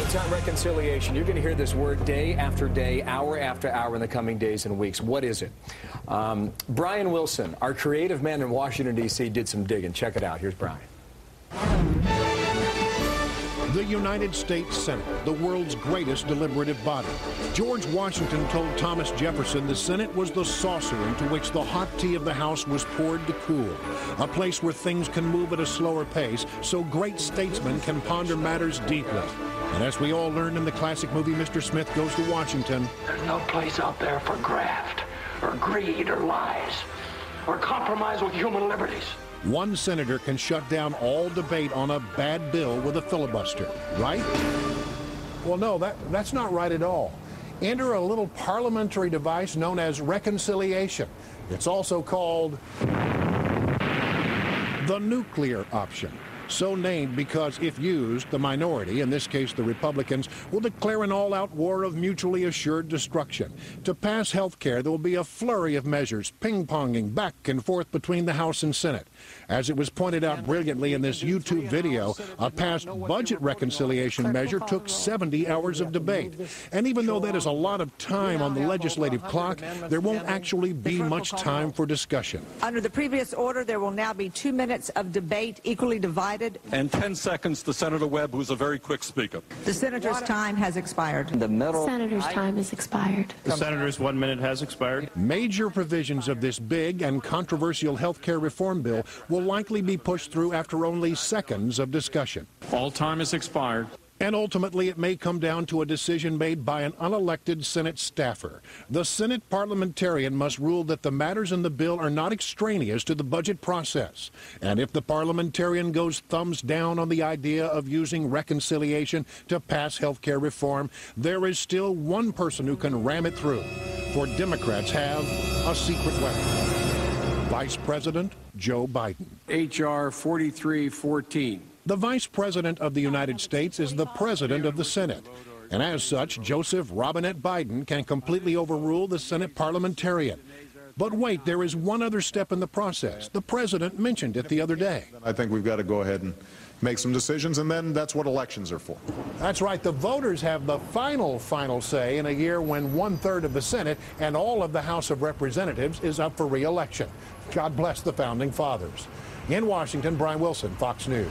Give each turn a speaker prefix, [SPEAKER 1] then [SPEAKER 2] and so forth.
[SPEAKER 1] Words on reconciliation. You're going to hear this word day after day, hour after hour in the coming days and weeks. What is it? Brian Wilson, our creative man in Washington, D.C., did some digging. Check it out. Here's Brian.
[SPEAKER 2] The United States Senate, the world's greatest deliberative body. George Washington told Thomas Jefferson the Senate was the saucer into which the hot tea of the House was poured to cool, a place where things can move at a slower pace so great statesmen can ponder matters deeply. And as we all learned in the classic movie Mr. Smith Goes to Washington,
[SPEAKER 3] there's no place out there for graft, or greed, or lies, or compromise with human liberties.
[SPEAKER 2] one senator can shut down all debate on a bad bill with a filibuster, right? Well, no, that's not right at all. Enter a little parliamentary device known as reconciliation. It's also called the nuclear option. So named because, if used, the minority, in this case the Republicans, will declare an all-out war of mutually assured destruction. To pass health care, there will be a flurry of measures, ping-ponging back and forth between the House and Senate. As it was pointed out brilliantly in this YouTube video, a passed budget reconciliation measure took 70 hours of debate. And even though that is a lot of time on the legislative clock, there won't actually be much time for discussion.
[SPEAKER 4] Under the previous order, there will now be 2 minutes of debate equally divided.
[SPEAKER 5] And 10 seconds to Senator Webb, who's a very quick speaker.
[SPEAKER 4] The senator's time has expired.
[SPEAKER 6] Senator's time has expired.
[SPEAKER 7] The senator's 1 minute has expired.
[SPEAKER 2] Major provisions of this big and controversial health care reform bill will likely be pushed through after only seconds of discussion.
[SPEAKER 7] All time has expired.
[SPEAKER 2] And ultimately, it may come down to a decision made by an unelected Senate staffer. The Senate parliamentarian must rule that the matters in the bill are not extraneous to the budget process. And if the parliamentarian goes thumbs down on the idea of using reconciliation to pass health care reform, there is still one person who can ram it through. For Democrats have a secret weapon: Vice President Joe Biden.
[SPEAKER 8] H.R. 4314.
[SPEAKER 2] The Vice President of the United States is the President of the Senate. And as such, Joseph Robinette Biden can completely overrule the Senate parliamentarian. But wait, there is one other step in the process. The President mentioned it the other day.
[SPEAKER 9] I think we've got to go ahead and make some decisions, and then that's what elections are for.
[SPEAKER 2] That's right. The voters have the final say in a year when 1/3 of the Senate and all of the House of Representatives is up for re-election. God bless the Founding Fathers. In Washington, Brian Wilson, Fox News.